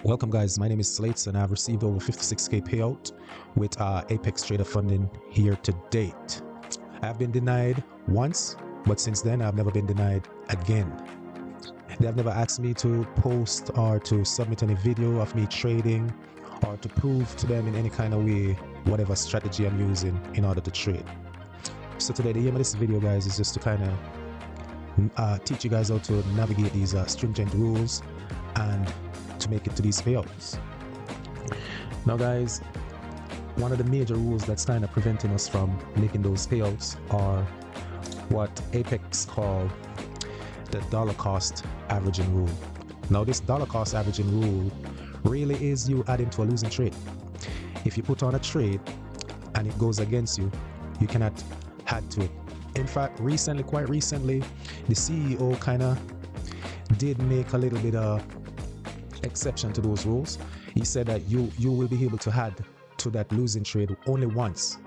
Welcome guys, my name is Slates and I've received over 56k payout with Apex Trader funding here to date. I've been denied once, but since then I've never been denied again. They have never asked me to post or to submit any video of me trading or to prove to them in any kind of way whatever strategy I'm using in order to trade. So today the aim of this video guys is just to kind of teach you guys how to navigate these stringent rules and to make it to these payouts. Now guys, one of the major rules that's kind of preventing us from making those payouts are what Apex call the dollar cost averaging rule. Now this dollar cost averaging rule really is you adding to a losing trade. If you put on a trade and it goes against you, you cannot add to it. In fact, quite recently, the CEO kind of did make a little bit of exception to those rules. He said that you will be able to add to that losing trade only once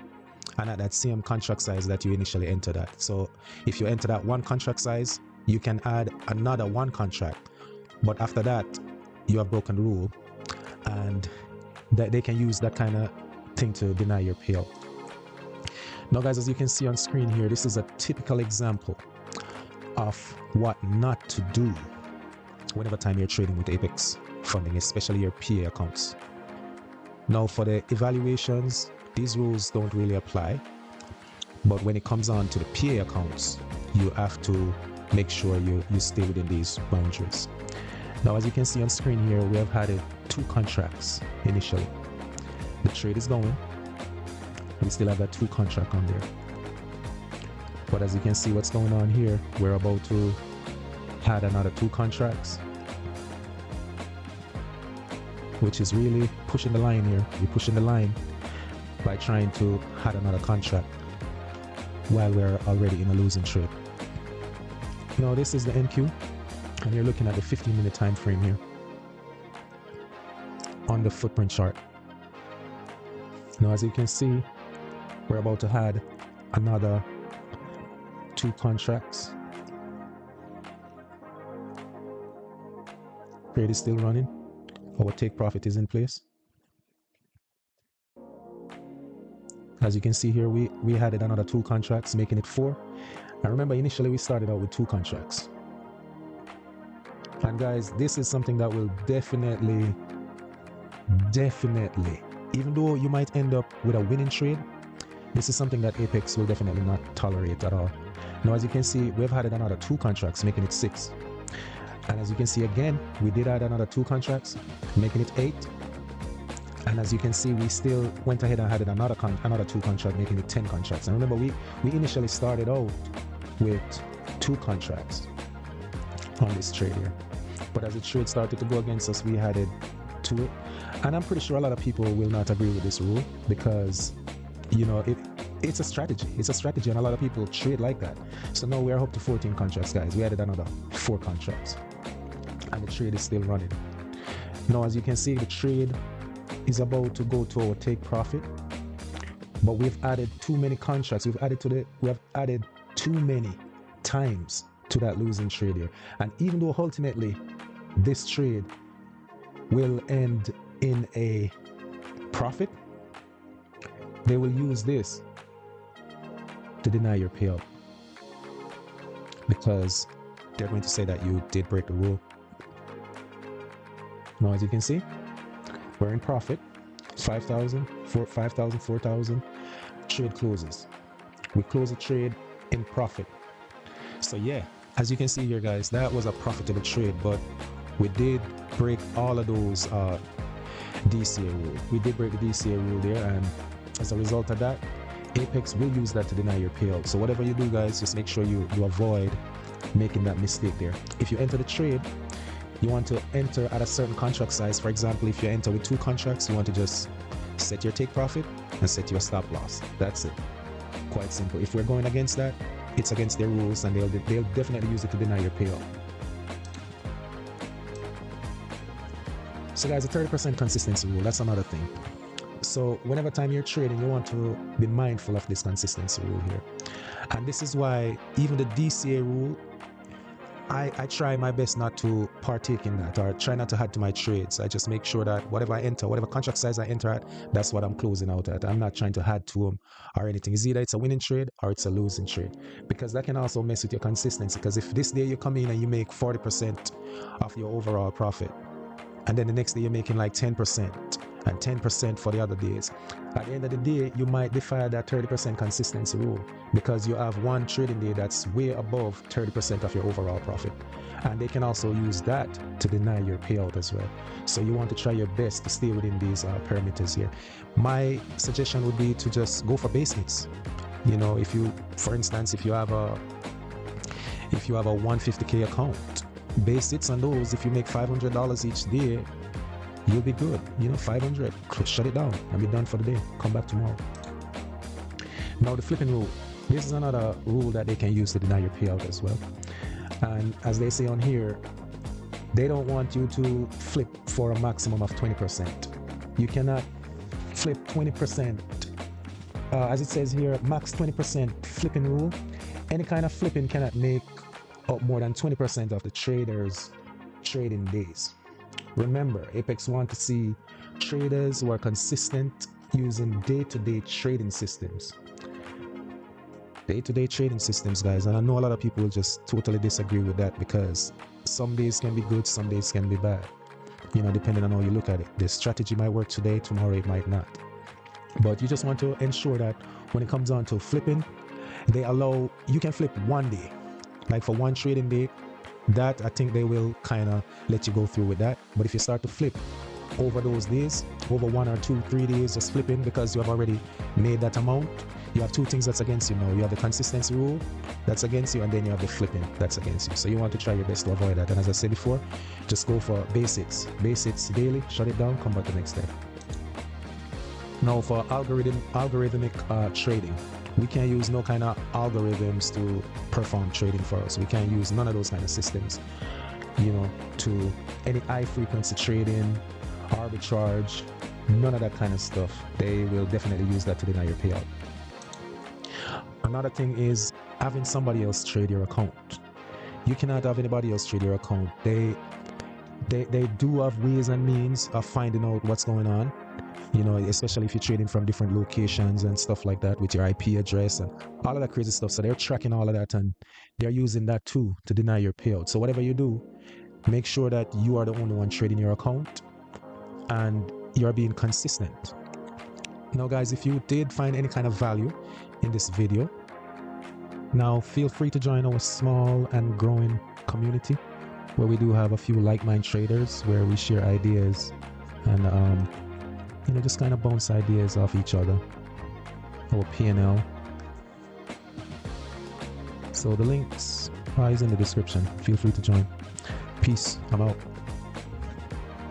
and at that same contract size that you initially entered at. So if you enter that one contract size, you can add another one contract, but after that you have broken the rule and that they can use that kind of thing to deny your payout. Now guys, as you can see on screen here, this is a typical example of what not to do whenever time you're trading with Apex funding, especially your PA accounts. Now for the evaluations, these rules don't really apply, but when it comes on to the PA accounts, you have to make sure you stay within these boundaries. Now as you can see on screen here, we have had two contracts initially. The trade is going, we still have that two contract on there, but as you can see what's going on here, we're about to add another two contracts, which is really pushing the line here. We're pushing the line by trying to add another contract while we're already in a losing trade. Now this is the NQ and you're looking at the 15-minute time frame here on the footprint chart. Now as you can see, we're about to add another two contracts. Trade is still running. Our take profit is in place. As you can see here, we added another two contracts, making it four. And remember, initially we started out with two contracts. And guys, this is something that will definitely, even though you might end up with a winning trade, this is something that Apex will definitely not tolerate at all. Now, as you can see, we've added another two contracts, making it six. And as you can see again, we did add another two contracts, making it 8. And as you can see, we still went ahead and added another two contracts, making it 10 contracts. And remember, we initially started out with two contracts on this trade here. But as the trade started to go against us, we added to it. And I'm pretty sure a lot of people will not agree with this rule because, you know, it's a strategy. It's a strategy, and a lot of people trade like that. So now we are up to 14 contracts, guys. We added another 4 contracts. And the trade is still running. Now as you can see, the trade is about to go to our take profit, but we've added too many contracts. We have added too many times to that losing trade here. And even though ultimately this trade will end in a profit, they will use this to deny your payout because they're going to say that you did break the rule. Now as you can see, we're in profit. 5,000, 5,000, 4,000. Trade closes. We close the trade in profit. So yeah, as you can see here guys, that was a profitable trade, but we did break all of those DCA rules. We did break the DCA rule there, and as a result of that, Apex will use that to deny your payout. So whatever you do guys, just make sure you avoid making that mistake there. If you enter the trade, you want to enter at a certain contract size. For example, if you enter with 2 contracts, you want to just set your take profit and set your stop loss. That's it. Quite simple. If we're going against that, it's against their rules, and they'll definitely use it to deny your payout. So guys, the 30% consistency rule, that's another thing. So whenever time you're trading, you want to be mindful of this consistency rule here. And this is why even the DCA rule I try my best not to partake in that or try not to add to my trades. I just make sure that whatever I enter, whatever contract size I enter at, that's what I'm closing out at. I'm not trying to add to them or anything. It's either it's a winning trade or it's a losing trade, because that can also mess with your consistency. Because if this day you come in and you make 40% of your overall profit, and then the next day you're making like 10% and 10% for the other days, at the end of the day you might defy that 30% consistency rule, because you have one trading day that's way above 30% of your overall profit, and they can also use that to deny your payout as well. So you want to try your best to stay within these parameters here. My suggestion would be to just go for base hits. You know, if you, for instance, if you have a 150k account, base hits on those, if you make $500 each day, you'll be good. You know, 500, shut it down and be done for the day. Come back tomorrow. Now the flipping rule. This is another rule that they can use to deny your payout as well. And as they say on here, they don't want you to flip for a maximum of 20%. You cannot flip 20%. As it says here, max 20% flipping rule. Any kind of flipping cannot make up more than 20% of the trader's trading days. Remember, Apex want to see traders who are consistent using day-to-day trading systems. Day-to-day trading systems, guys. And I know a lot of people will just totally disagree with that, because some days can be good, some days can be bad. You know, depending on how you look at it. The strategy might work today, tomorrow it might not. But you just want to ensure that when it comes down to flipping, they allow, you can flip one day. Like for one trading day, that I think they will kind of let you go through with that. But if you start to flip over those days, over 1 or 2, 3 days just flipping because you have already made that amount, you have two things that's against you now. You have the consistency rule that's against you, and then you have the flipping that's against you. So you want to try your best to avoid that. And as I said before, just go for basics daily, shut it down, come back the next day. Now for algorithmic trading, we can't use no kind of algorithms to perform trading for us. We can't use none of those kind of systems, you know, to any high frequency trading, arbitrage, none of that kind of stuff. They will definitely use that to deny your payout. Another thing is having somebody else trade your account. You cannot have anybody else trade your account. They do have ways and means of finding out what's going on. You know, especially if you're trading from different locations and stuff like that with your IP address and all of that crazy stuff. So they're tracking all of that, and they're using that too to deny your payout. So whatever you do, make sure that you are the only one trading your account and you're being consistent. Now guys, if you did find any kind of value in this video, now feel free to join our small and growing community where we do have a few like-minded traders where we share ideas and you know, just kind of bounce ideas off each other, our P&L. So the links is in the description. Feel free to join. Peace. I'm out.